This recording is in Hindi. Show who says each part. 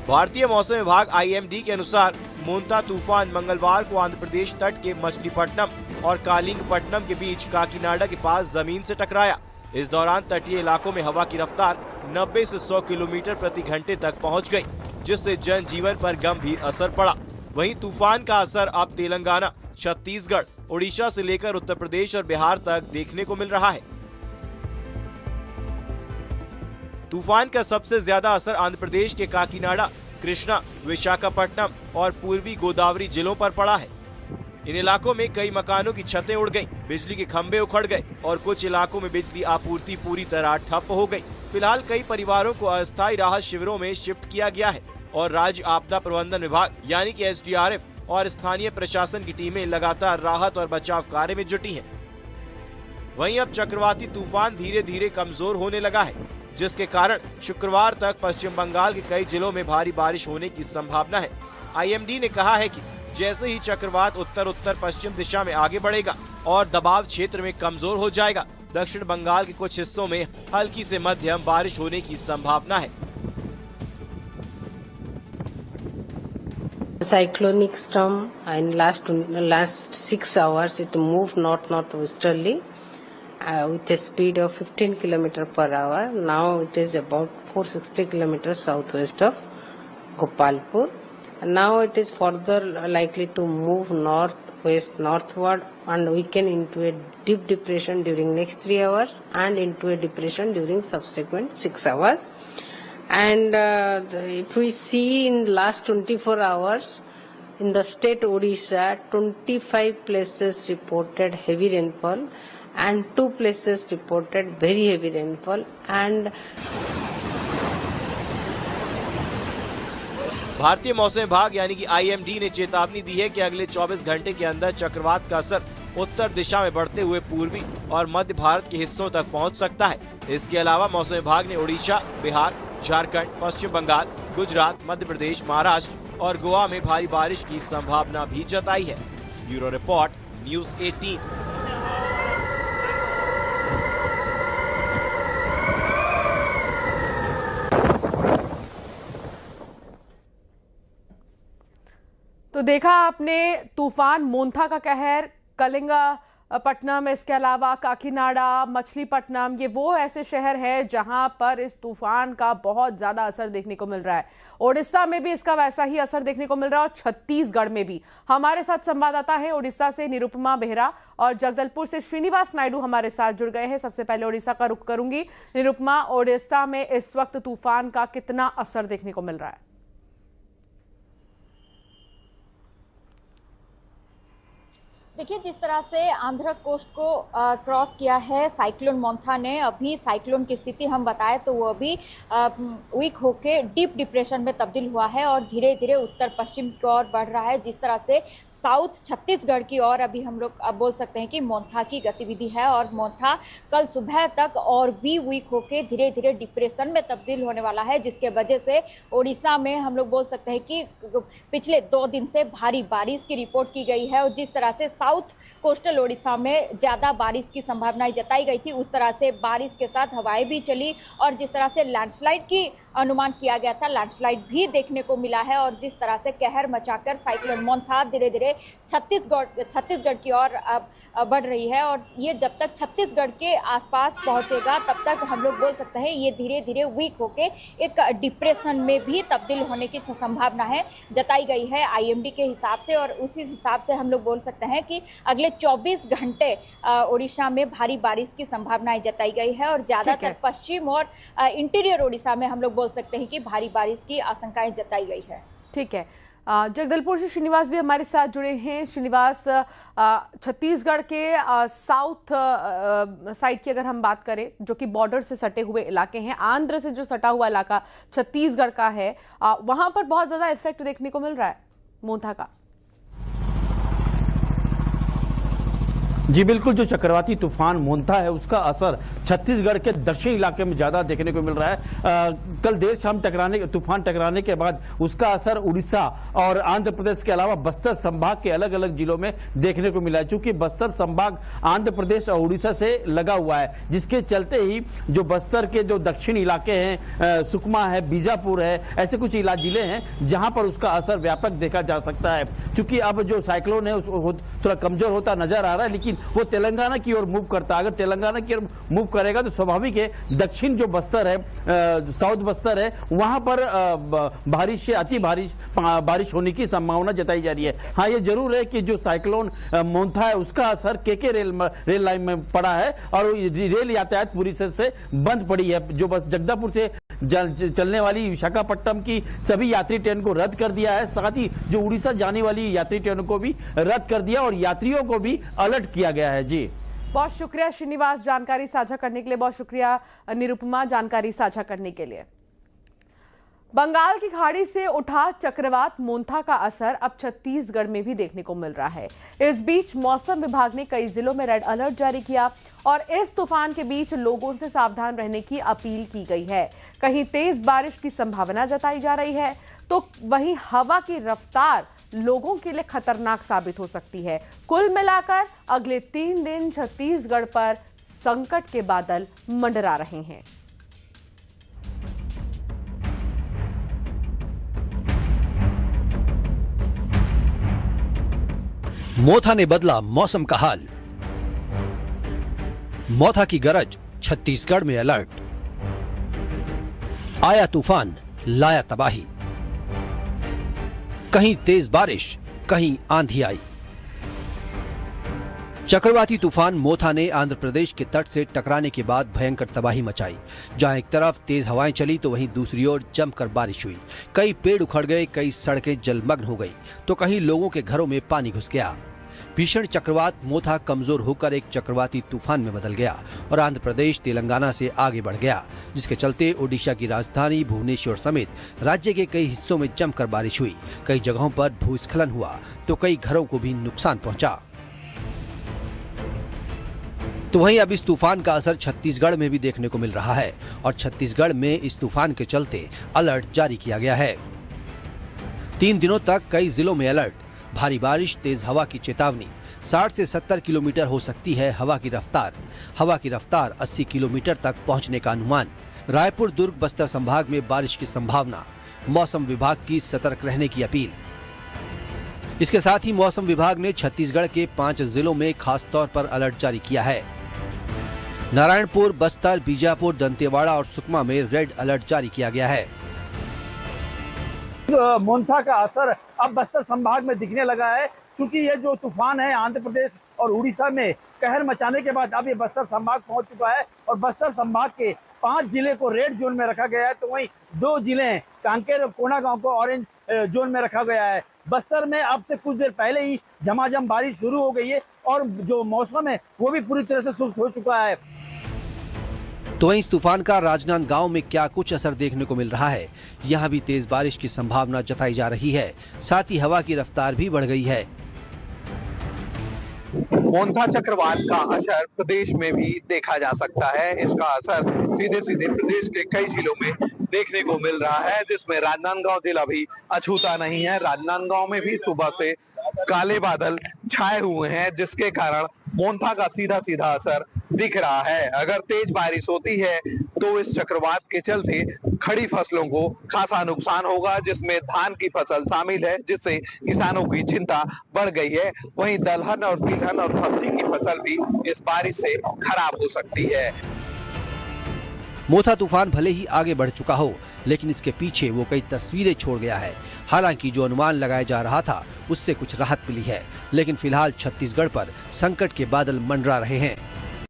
Speaker 1: भारतीय मौसम विभाग IMD के अनुसार मोंता तूफान मंगलवार को आंध्र प्रदेश तट के मछलीपट्टनम और कालिंगपट्टनम के बीच काकीनाडा के पास जमीन से टकराया। इस दौरान तटीय इलाकों में हवा की रफ्तार 90 से 100 किलोमीटर प्रति घंटे तक पहुंच गई, जिससे जनजीवन पर गंभीर असर पड़ा। वहीं तूफान का असर अब तेलंगाना, छत्तीसगढ़, ओडिशा से लेकर उत्तर प्रदेश और बिहार तक देखने को मिल रहा है। तूफान का सबसे ज्यादा असर आंध्र प्रदेश के काकीनाडा, कृष्णा, विशाखापट्टनम और पूर्वी गोदावरी जिलों पर पड़ा है। इन इलाकों में कई मकानों की छतें उड़ गईं, बिजली के खंभे उखड़ गए और कुछ इलाकों में बिजली आपूर्ति पूरी तरह ठप हो गई। फिलहाल कई परिवारों को अस्थायी राहत शिविरों में शिफ्ट किया गया है और राज्य आपदा प्रबंधन विभाग यानी कि SDRF और स्थानीय प्रशासन की टीमें लगातार राहत और बचाव कार्य में जुटी हैं। वहीं अब चक्रवाती तूफान धीरे धीरे कमजोर होने लगा है, जिसके कारण शुक्रवार तक पश्चिम बंगाल के कई जिलों में भारी बारिश होने की संभावना है। IMD ने कहा है कि जैसे ही चक्रवात उत्तर पश्चिम दिशा में आगे बढ़ेगा और दबाव क्षेत्र में कमजोर हो जाएगा, दक्षिण बंगाल के कुछ हिस्सों में हल्की से मध्यम बारिश होने की संभावना है।
Speaker 2: Cyclonic storm in last 6 hours it moved northwesterly with a speed of 15 km/h. Now it is about 460 km southwest of Gopalpur. And now it is further likely to move northward and weaken into a deep depression during next 3 hours and into a depression during subsequent 6 hours. And if we see in last 24 hours in the state Odisha, 25 places reported heavy rainfall and 2 places reported very heavy rainfall. And
Speaker 1: भारतीय मौसम विभाग यानी कि IMD ने चेतावनी दी है कि अगले 24 घंटे के अंदर चक्रवात का असर उत्तर दिशा में बढ़ते हुए पूर्वी और मध्य भारत के हिस्सों तक पहुंच सकता है। इसके अलावा मौसम विभाग ने ओडिशा, बिहार, झारखंड, पश्चिम बंगाल, गुजरात, मध्य प्रदेश, महाराष्ट्र और गोवा में भारी बारिश की संभावना भी जताई है। Bureau report, news 18।
Speaker 3: तो देखा आपने तूफान मोंथा का कहर, कलिंगपट्टनम, इसके अलावा काकीनाडा, मछलीपट्टनम, ये वो ऐसे शहर हैं जहां पर इस तूफान का बहुत ज्यादा असर देखने को मिल रहा है। ओडिशा में भी इसका वैसा ही असर देखने को मिल रहा है और छत्तीसगढ़ में भी। हमारे साथ संवाददाता हैं ओडिशा से निरुपमा बेहरा और जगदलपुर से श्रीनिवास नायडू हमारे साथ जुड़ गए हैं। सबसे पहले ओडिशा का रुख करूंगी। निरुपमा, ओडिशा में इस वक्त तूफान का कितना असर देखने को मिल रहा है?
Speaker 4: देखिए, जिस तरह से आंध्र कोस्ट को क्रॉस किया है साइक्लोन मोंथा ने, अभी साइक्लोन की स्थिति हम बताएं तो वो अभी वीक होके डीप डिप्रेशन में तब्दील हुआ है और धीरे धीरे उत्तर पश्चिम की ओर बढ़ रहा है। जिस तरह से साउथ छत्तीसगढ़ की ओर अभी हम लोग अब बोल सकते हैं कि मोंथा की गतिविधि है और मोंथा कल सुबह तक और भी वीक होके धीरे धीरे डिप्रेशन में तब्दील होने वाला है, जिसके वजह से ओडिशा में हम लोग बोल सकते हैं कि पिछले 2 दिन से भारी बारिश की रिपोर्ट की गई है। और जिस तरह से साउथ कोस्टल ओडिशा में ज़्यादा बारिश की संभावनाएं जताई गई थी, उस तरह से बारिश के साथ हवाएं भी चली और जिस तरह से लैंडस्लाइड की अनुमान किया गया था, लैंडस्लाइड भी देखने को मिला है। और जिस तरह से कहर मचाकर साइक्लोन मोंथा धीरे धीरे छत्तीसगढ़ की ओर बढ़ रही है और ये जब तक छत्तीसगढ़ के आसपास पहुंचेगा तब तक हम लोग बोल सकते हैं ये धीरे धीरे वीक होके एक डिप्रेशन में भी तब्दील होने की संभावना है जताई गई है IMD के हिसाब से। और उसी हिसाब से हम लोग बोल सकते हैं कि अगले 24 घंटे ओडिशा में भारी बारिश की संभावनाएं जताई गई है और ज़्यादातर पश्चिम और इंटीरियर ओडिशा में हम लोग बोल सकते हैं कि भारी बारिश की आशंकाएं जताई गई है।
Speaker 3: ठीक है, जगदलपुर से श्रीनिवास भी हमारे साथ जुड़े हैं। श्रीनिवास, छत्तीसगढ़ के साउथ साइड की अगर हम बात करें, जो कि बॉर्डर से सटे हुए इलाके हैं, आंध्र से जो सटा हुआ इलाका छत्तीसगढ़ का है, वहां पर बहुत ज़्यादा इफेक्ट देखने को मिल रहा है मोंथा का।
Speaker 5: जी बिल्कुल, जो चक्रवाती तूफान मोन्था है उसका असर छत्तीसगढ़ के दक्षिणी इलाके में ज्यादा देखने को मिल रहा है। कल देर शाम तूफान टकराने के बाद उसका असर उड़ीसा और आंध्र प्रदेश के अलावा बस्तर संभाग के अलग अलग जिलों में देखने को मिला है। चूंकि बस्तर संभाग आंध्र प्रदेश और उड़ीसा से लगा हुआ है, जिसके चलते ही जो बस्तर के जो दक्षिणी इलाके हैं, सुकमा है, बीजापुर है, ऐसे कुछ जिले हैं जहां पर उसका असर व्यापक देखा जा सकता है। चूंकि अब जो साइक्लोन है थोड़ा कमजोर होता नजर आ रहा है, लेकिन वो तेलंगाना की ओर मूव करता है। अगर तेलंगाना की ओर मूव करेगा तो स्वाभाविक है दक्षिण जो बस्तर है, साउथ बस्तर है, वहां पर बारिश से अति बारिश होने की संभावना जताई जा रही है। हाँ, ये जरूर है कि जो साइक्लोन मोन्था है उसका असर केके रेल लाइन में पड़ा है और रेल यातायात पूरी से बंद पड़ी है। जो बस जगदलपुर से चलने वाली विशाखापट्टनम की सभी यात्री ट्रेन को रद्द कर दिया है। साथ ही जो उड़ीसा जाने वाली यात्री ट्रेनों को भी रद्द कर दिया और यात्रियों को भी अलर्ट किया गया है। जी
Speaker 3: बहुत शुक्रिया श्रीनिवास, जानकारी साझा करने के लिए। बहुत शुक्रिया निरुपमा, जानकारी साझा करने के लिए। बंगाल की खाड़ी से उठा चक्रवात मोन्था का असर अब छत्तीसगढ़ में भी देखने को मिल रहा है। इस बीच मौसम विभाग ने कई जिलों में रेड अलर्ट जारी किया और इस तूफान के बीच लोगों से सावधान रहने की अपील की गई है। कहीं तेज बारिश की संभावना जताई जा रही है तो वहीं हवा की रफ्तार लोगों के लिए खतरनाक साबित हो सकती है। कुल मिलाकर अगले 3 दिन छत्तीसगढ़ पर संकट के बादल मंडरा रहे हैं।
Speaker 6: मोथा ने बदला मौसम का हाल। मोथा की गरज, छत्तीसगढ़ में अलर्ट। आया तूफान, लाया तबाही। कहीं तेज बारिश, कहीं आंधी आई। चक्रवाती तूफान मोथा ने आंध्र प्रदेश के तट से टकराने के बाद भयंकर तबाही मचाई। जहां एक तरफ तेज हवाएं चली तो वहीं दूसरी ओर जमकर बारिश हुई। कई पेड़ उखड़ गए, कई सड़कें जलमग्न हो गई तो कहीं लोगों के घरों में पानी घुस गया। भीषण चक्रवात मोथा कमजोर होकर एक चक्रवाती तूफान में बदल गया और आंध्र प्रदेश तेलंगाना से आगे बढ़ गया, जिसके चलते ओडिशा की राजधानी भुवनेश्वर समेत राज्य के कई हिस्सों में जमकर बारिश हुई। कई जगहों पर भूस्खलन हुआ तो कई घरों को भी नुकसान पहुंचा। तो वहीं अब इस तूफान का असर छत्तीसगढ़ में भी देखने को मिल रहा है और छत्तीसगढ़ में इस तूफान के चलते अलर्ट जारी किया गया है। 3 दिनों तक कई जिलों में अलर्ट, भारी बारिश, तेज हवा की चेतावनी। 60 से 70 किलोमीटर हो सकती है हवा की रफ्तार। हवा की रफ्तार 80 किलोमीटर तक पहुंचने का अनुमान। रायपुर, दुर्ग, बस्तर संभाग में बारिश की संभावना। मौसम विभाग की सतर्क रहने की अपील। इसके साथ ही मौसम विभाग ने छत्तीसगढ़ के 5 जिलों में खास तौर पर अलर्ट जारी किया है। नारायणपुर, बस्तर, बीजापुर, दंतेवाड़ा और सुकमा में रेड अलर्ट जारी किया गया है।
Speaker 5: मोन्था का असर अब बस्तर संभाग में दिखने लगा है। चूंकि ये जो तूफान है आंध्र प्रदेश और उड़ीसा में कहर मचाने के बाद अब ये बस्तर संभाग पहुंच चुका है और बस्तर संभाग के 5 जिले को रेड जोन में रखा गया है, तो वहीं 2 जिले कांकेर और कोंडागांव को ऑरेंज जोन में रखा गया है। बस्तर में अब से कुछ देर पहले ही झमाझम बारिश शुरू हो गई है और जो मौसम है वो भी पूरी तरह से शुष्क हो चुका है।
Speaker 6: तो वहीं इस तूफान का राजनांदगांव में क्या कुछ असर देखने को मिल रहा है। यहाँ भी तेज बारिश की संभावना जताई जा रही है, साथ ही हवा की रफ्तार भी बढ़ गई है।
Speaker 7: मोन्था चक्रवात का असर प्रदेश में भी देखा जा सकता है। इसका असर सीधे सीधे प्रदेश के कई जिलों में देखने को मिल रहा है, जिसमें राजनांदगांव जिला भी अछूता नहीं है। राजनांदगांव में भी सुबह से काले बादल छाए हुए हैं, जिसके कारण मोन्था का सीधा सीधा असर दिख रहा है। अगर तेज बारिश होती है तो इस चक्रवात के चलते खड़ी फसलों को खासा नुकसान होगा, जिसमें धान की फसल शामिल है, जिससे किसानों की चिंता बढ़ गई है। वहीं दलहन और तिलहन और सब्जी की फसल भी इस बारिश से खराब हो सकती है।
Speaker 6: मोथा तूफान भले ही आगे बढ़ चुका हो, लेकिन इसके पीछे वो कई तस्वीरें छोड़ गया है। हालांकि जो अनुमान लगाया जा रहा था उससे कुछ राहत मिली है, लेकिन फिलहाल छत्तीसगढ़ पर संकट के बादल मंडरा रहे हैं।